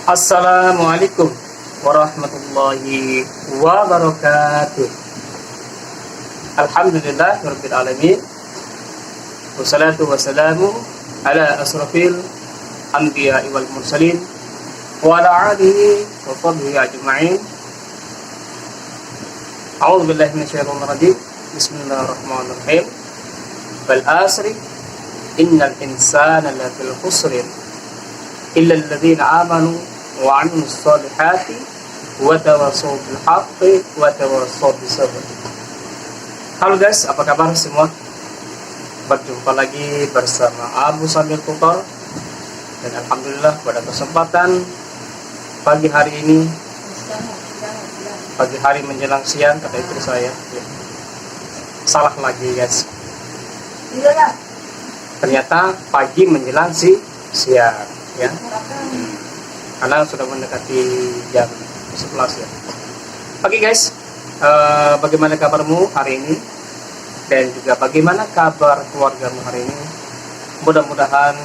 Assalamualaikum warahmatullahi wabarakatuh. Alhamdulillahirabbil alamin. Wassalatu wassalamu ala asrafil anbiya'i wal mursalin wa ala alihi wa sahbihi ajma'in. A'udzu billahi minasyaitonir rajim. Bismillahirrahmanirrahim. Wal asri innal insana lafil khusrin illa alladziina amanu wa 'amilus solihati wa tawassaw bil haqqi wa tawassaw bis sabr. Halo guys, apa kabar semua? Berjumpa lagi bersama Abu Samil Tutor. Dan alhamdulillah pada kesempatan pagi hari ini, pagi hari menjelang siang, kata istri saya ya. Salah lagi guys, ternyata pagi menjelang siang ya, karena sudah mendekati jam 11 ya. Oke guys, bagaimana kabarmu hari ini, dan juga bagaimana kabar keluargamu hari ini? Mudah-mudahan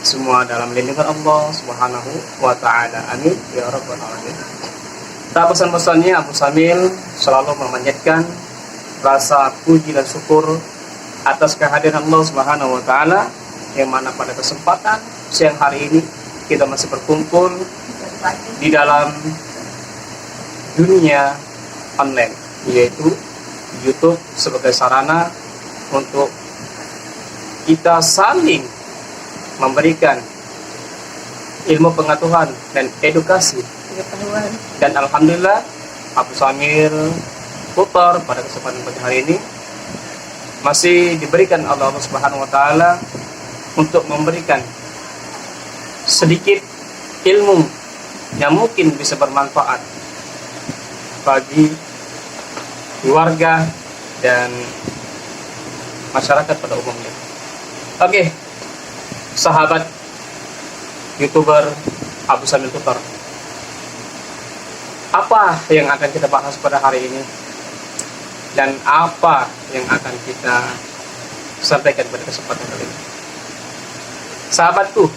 semua dalam lindungan Allah Subhanahu wa ta'ala, amin ya rabbal alamin. Tak bosan-bosannya Abu Samil selalu memanjatkan rasa puji dan syukur atas kehadiran Allah Subhanahu wa ta'ala, yang mana pada kesempatan siang hari ini kita masih berkumpul di dalam dunia online, yaitu YouTube sebagai sarana untuk kita saling memberikan ilmu pengetahuan dan edukasi. Dan alhamdulillah Abu Samir Tutor pada kesempatan pagi hari ini masih diberikan Allah Subhanahu wa ta'ala untuk memberikan sedikit ilmu yang mungkin bisa bermanfaat bagi keluarga dan masyarakat pada umumnya. Oke, sahabat YouTuber Abu Samil Tutor, apa yang akan kita bahas pada hari ini dan apa yang akan kita sampaikan pada kesempatan kali ini? Sahabatku,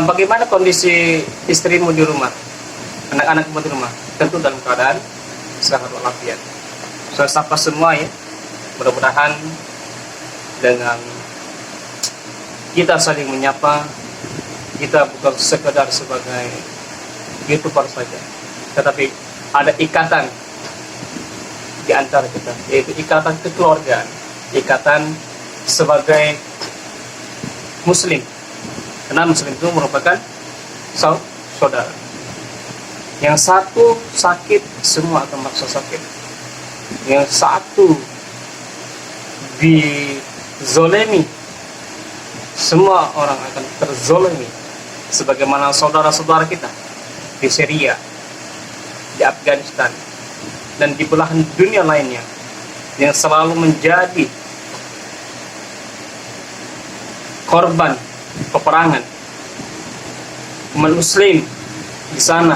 bagaimana kondisi istrimu di rumah, anak-anakmu di rumah? Tentu dalam keadaan sehat walafiat. Saya sapa semua ya, mudah-mudahan dengan kita saling menyapa, kita bukan sekedar sebagai YouTuber saja, tetapi ada ikatan di antara kita, yaitu ikatan kekeluargaan, ikatan sebagai Muslim. Karena Muslim itu merupakan saudara. Yang satu sakit, semua akan merasa sakit. Yang satu dizolimi, semua orang akan terzolimi. Sebagaimana saudara-saudara kita di Syria, di Afghanistan, dan di belahan dunia lainnya yang selalu menjadi korban peperangan. Umat muslim di sana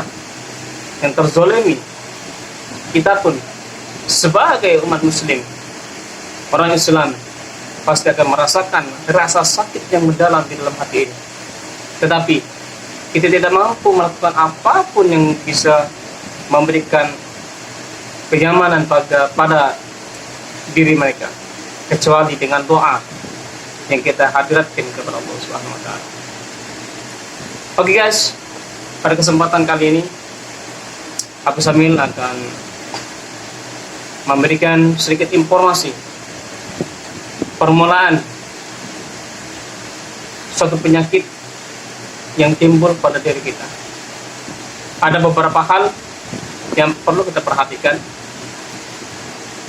yang terzolimi, kita pun sebagai umat muslim, orang Islam, pasti akan merasakan rasa sakit yang mendalam di dalam hati ini. Tetapi kita tidak mampu melakukan apapun yang bisa memberikan kenyamanan pada diri mereka, kecuali dengan doa yang kita hadiratkan kepada Allah Subhanahu wa ta'ala. Oke guys, pada kesempatan kali ini Abu Samil akan memberikan sedikit informasi permulaan suatu penyakit yang timbul pada diri kita. Ada beberapa hal yang perlu kita perhatikan,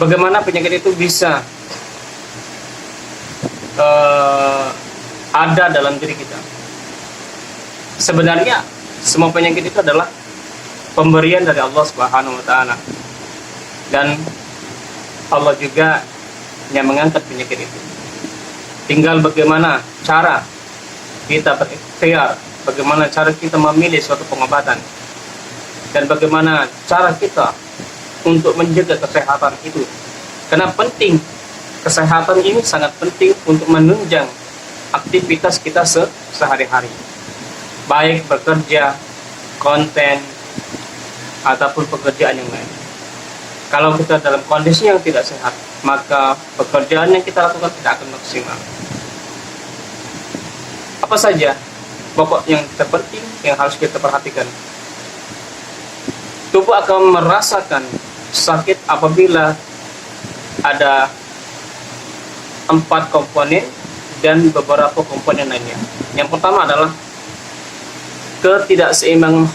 bagaimana penyakit itu bisa ada dalam diri kita. Sebenarnya semua penyakit itu adalah pemberian dari Allah Subhanahu wa ta'ala, dan Allah juga yang mengangkat penyakit itu. Tinggal bagaimana cara kita berikhtiar, bagaimana cara kita memilih suatu pengobatan, dan bagaimana cara kita untuk menjaga kesehatan itu. Karena penting, kesehatan ini sangat penting untuk menunjang aktivitas kita sehari-hari. baik bekerja, konten, ataupun pekerjaan yang lain. Kalau kita dalam kondisi yang tidak sehat, maka pekerjaan yang kita lakukan tidak akan maksimal. Apa saja pokok yang terpenting yang harus kita perhatikan? Tubuh akan merasakan sakit apabila ada 4 komponen dan beberapa komponen lainnya. Yang pertama adalah ketidakseimbangan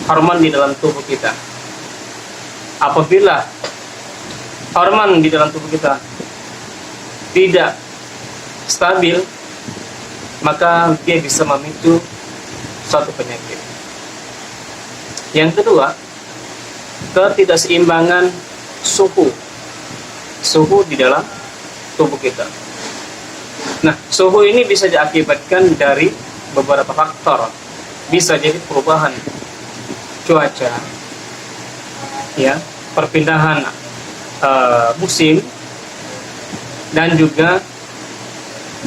hormon di dalam tubuh kita. Apabila hormon di dalam tubuh kita tidak stabil, maka dia bisa memicu suatu penyakit. Yang kedua, ketidakseimbangan suhu di dalam tubuh kita. Nah, suhu ini bisa diakibatkan dari beberapa faktor. Bisa jadi perubahan cuaca, ya, perpindahan musim, dan juga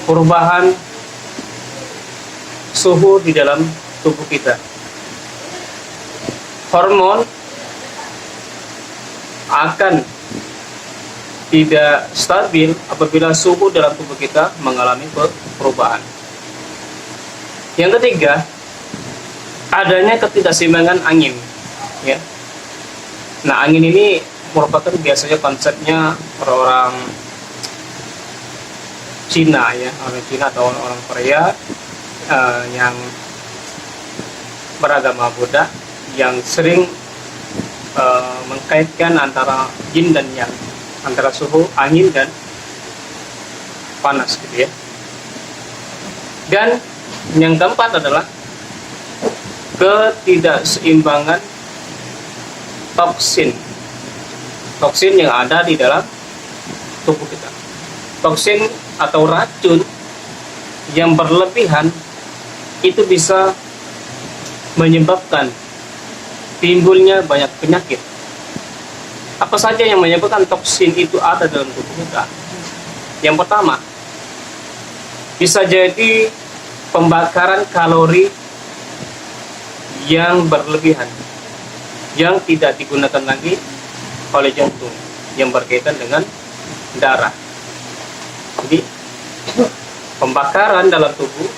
perubahan suhu di dalam tubuh kita. Hormon akan tidak stabil apabila suhu dalam tubuh kita mengalami perubahan. Yang ketiga, adanya ketidakseimbangan angin, ya. Nah, angin ini merupakan biasanya konsepnya orang Cina, ya, orang Cina atau orang Korea yang beragama Buddha, yang sering mengkaitkan antara yin dan yang, antara suhu angin dan panas, gitu ya. Dan yang keempat adalah ketidakseimbangan toksin yang ada di dalam tubuh kita. Toksin atau racun yang berlebihan itu bisa menyebabkan timbulnya banyak penyakit. Apa saja yang menyebabkan toksin itu ada dalam tubuh kita? Yang pertama, bisa jadi pembakaran kalori yang berlebihan, yang tidak digunakan lagi oleh jantung, yang berkaitan dengan darah. Jadi, pembakaran dalam tubuh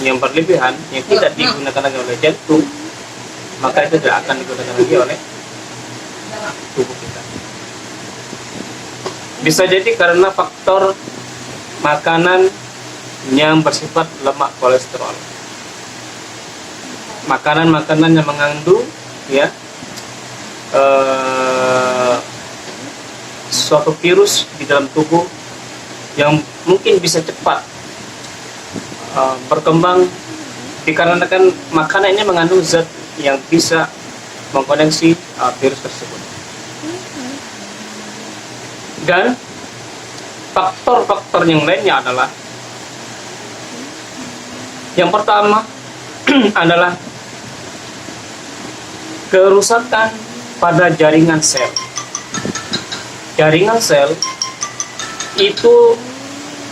yang berlebihan, yang tidak digunakan lagi oleh jantung, maka itu tidak akan digunakan lagi oleh tubuh kita. Bisa jadi karena faktor makanan yang bersifat lemak kolesterol, makanan-makanan yang mengandung, ya, suatu virus di dalam tubuh yang mungkin bisa cepat berkembang dikarenakan makanannya mengandung zat yang bisa mengkoneksi virus tersebut. Dan faktor-faktor yang lainnya adalah, yang pertama adalah kerusakan pada jaringan sel. Jaringan sel itu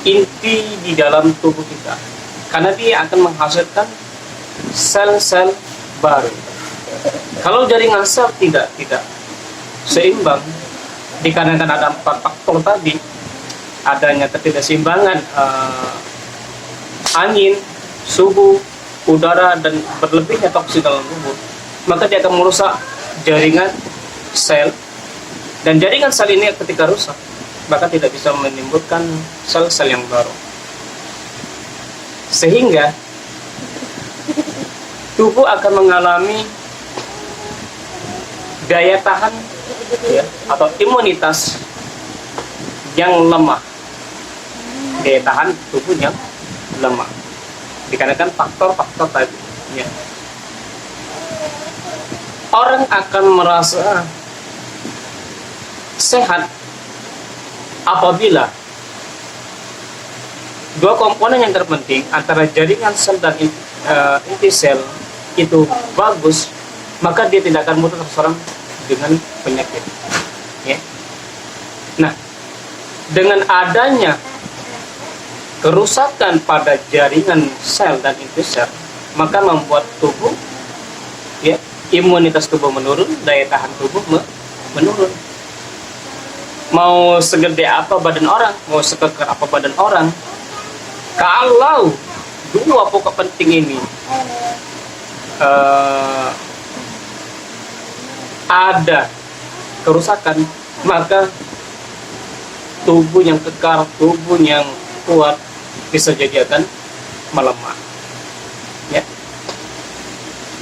inti di dalam tubuh kita, karena dia akan menghasilkan sel-sel baru. Kalau jaringan sel tidak seimbang, dikarenakan ada 4 faktor tadi, adanya ketidakseimbangan angin, suhu, udara, dan berlebihnya toksin dalam tubuh, maka dia akan merusak jaringan sel. Dan jaringan sel ini ketika rusak, maka tidak bisa menimbulkan sel-sel yang baru. Sehingga tubuh akan mengalami daya tahan, ya, atau imunitas yang lemah. Daya tahan tubuh yang lemah dikarenakan faktor-faktor tadi, ya. Orang akan merasa sehat apabila 2 komponen yang terpenting antara jaringan sel dan inti sel itu bagus, maka dia tidak akan mudah terserang dengan penyakit, ya. Nah, dengan adanya kerusakan pada jaringan sel dan inti sel, maka membuat tubuh, ya, imunitas tubuh menurun, daya tahan tubuh menurun. Mau segede apa badan orang, mau sekekar apa badan orang, kalau dua pokok penting ini ada kerusakan, maka tubuh yang kekar, tubuh yang kuat bisa jadi akan melemah. Ya.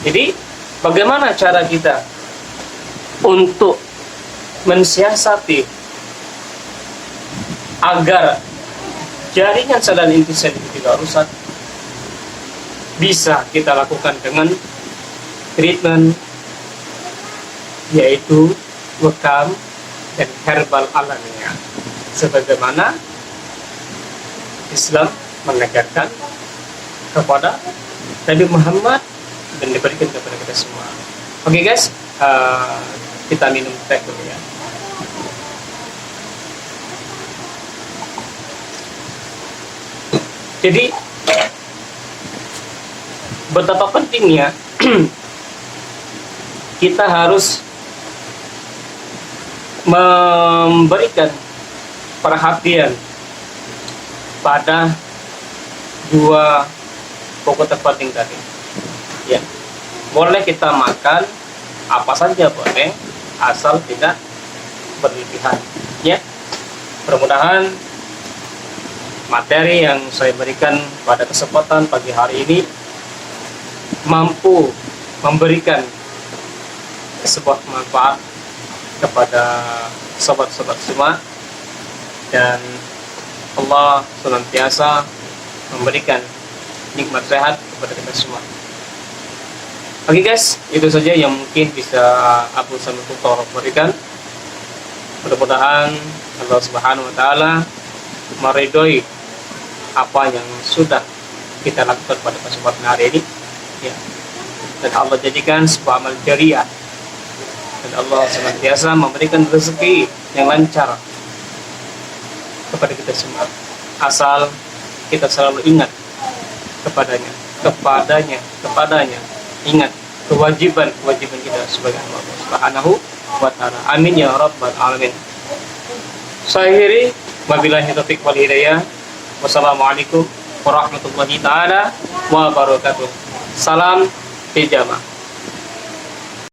Jadi bagaimana cara kita untuk mensiasati agar jaringan sel dan inti sel itu tidak rusak? Bisa kita lakukan dengan treatment, yaitu bekam dan herbal alamiah, sebagaimana Islam mengajarkan kepada Nabi Muhammad dan diberikan kepada kita semua. Oke guys, kita minum teh dulu ya. Jadi betapa pentingnya kita harus memberikan perhatian pada dua pokok terpenting tadi. Ya, boleh kita makan apa saja boleh, asal tidak berlebihan. Ya, mudah-mudahan materi yang saya berikan pada kesempatan pagi hari ini mampu memberikan sebuah manfaat kepada sobat-sobat semua, dan Allah senantiasa memberikan nikmat sehat kepada kita semua. Oke guys, itu saja yang mungkin bisa Abu Samil Tutor berikan. Mudah-mudahan Allah Subhanahu wa Ta'ala meridhoi apa yang sudah kita lakukan pada kesempatan hari ini, ya. Dan Allah jadikan sebuah amal jariah, dan Allah senantiasa memberikan rezeki yang lancar kepada kita semua, asal kita selalu ingat kepadanya, ingat kewajiban kita sebagai Allah Subhanahu wa Ta'ala. Amin ya rabbal alamin. Saya akhiri, wabillahi taufiq wal hidayah. Wassalamualaikum warahmatullahi taala wabarakatuh. Salam hijamah.